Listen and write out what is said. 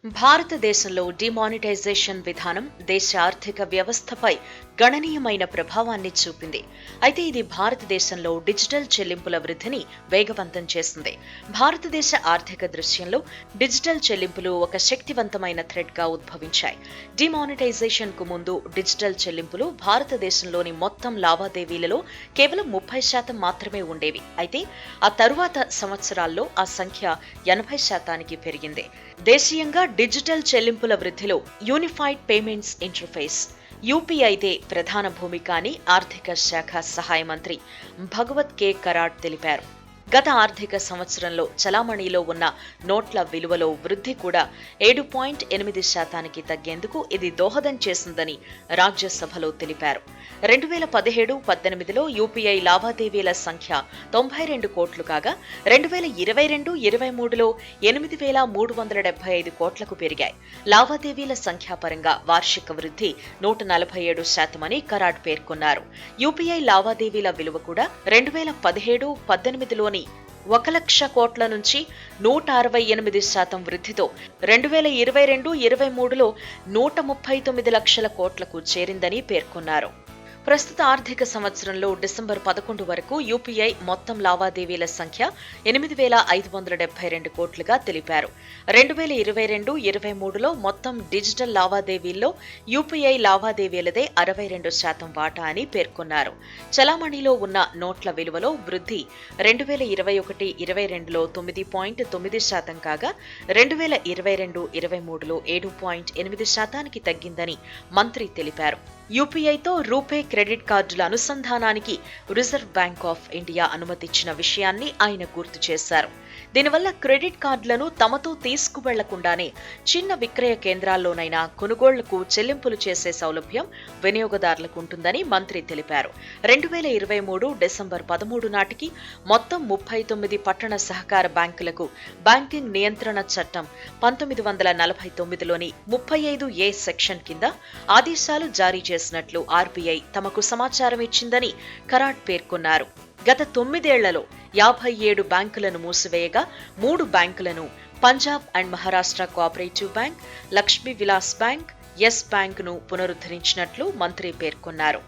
భారతదేశంలో డిమానిటైజేషన్ విధానం దేశ ఆర్థిక వ్యవస్థపై గణనీయమైన ప్రభావాన్ని చూపింది. అయితే ఇది భారతదేశంలో డిజిటల్ చెల్లింపుల వృద్ధిని వేగవంతం చేసింది. భారతదేశ ఆర్థిక దృశ్యంలో డిజిటల్ చెల్లింపులు ఒక శక్తివంతమైన థ్రెడ్గా ఉద్భవించాయి. డిమానిటైజేషన్ కు ముందు డిజిటల్ చెల్లింపులు భారతదేశంలోని మొత్తం లావాదేవీలలో కేవలం 30% మాత్రమే ఉండేవి. అయితే ఆ తరువాత సంవత్సరాల్లో ఆ సంఖ్య 80% పెరిగింది. దేశీయంగా డిజిటల్ చెల్లింపుల వృద్ధిలో యూనిఫైడ్ పేమెంట్స్ ఇంటర్ఫేస్ యూపీఐదే ప్రధాన భూమిక అని ఆర్థిక శాఖ సహాయ మంత్రి భగవత్ కె కరాడ్ తెలిపారు. గత ఆర్థిక సంవత్సరంలో చలామణిలో ఉన్న నోట్ల విలువలో వృద్ధి కూడా 7.8% తగ్గేందుకు ఇది దోహదం చేసిందని రాజ్యసభలో తెలిపారు. 2017-18లో యూపీఐ లావాదేవీల సంఖ్య 92 కోట్లు కాగా 2022-23లో 8,375 కోట్లకు పెరిగాయి. లావాదేవీల సంఖ్యాపరంగా వార్షిక వృద్ధి 147% అని కరాడ్ పేర్కొన్నారు. యూపీఐ లావాదేవీల విలువ కూడా 2017-18లోని 1,00,000 కోట్ల నుంచి 168% వృద్ధితో 2022-23లో 139 లక్షల కోట్లకు చేరిందని పేర్కొన్నారు. ప్రస్తుత ఆర్థిక సంవత్సరంలో డిసెంబర్ 11 వరకు యూపీఐ మొత్తం లావాదేవీల సంఖ్య 8,572 కోట్లుగా తెలిపారు. 2022-23లో మొత్తం డిజిటల్ లావాదేవీల్లో యూపీఐ లావాదేవీలదే 62% వాటా అని పేర్కొన్నారు. చలామణిలో ఉన్న నోట్ల విలువలో వృద్ధి 2021-22లో 9.9% కాగా 2022-23లో 7.8% తగ్గిందని మంత్రి తెలిపారు. యూపీఐతో రూపే క్రెడిట్ కార్డుల అనుసంధానానికి రిజర్వ్ బ్యాంక్ ఆఫ్ ఇండియా అనుమతిచ్చిన విషయాన్ని ఆయన గుర్తు చేశారు. దీనివల్ల క్రెడిట్ కార్డులను తమతో తీసుకువెళ్లకుండానే చిన్న విక్రయ కేంద్రాల్లోనైనా కొనుగోళ్లకు చెల్లింపులు చేసే సౌలభ్యం వినియోగదారులకు ఉంటుందని మంత్రి తెలిపారు. 2023 డిసెంబర్ 13 నాటికి మొత్తం 39 పట్టణ సహకార బ్యాంకులకు బ్యాంకింగ్ నియంత్రణ చట్టం 1949లోని 35A సెక్షన్ కింద ఆదేశాలు జారీ చేసినట్లు ఆర్బీఐ తమకు సమాచారం ఇచ్చిందని కరాడ్ పేర్కొన్నారు. గత 9 ఏళ్లలో 57 బ్యాంకులను మూసివేయగా 3 బ్యాంకులను Punjab and Maharashtra cooperative bank, Lakshmi Vilas bank, yes bank ను పునరుద్ధరించినట్లు మంత్రి పేర్కొన్నారు.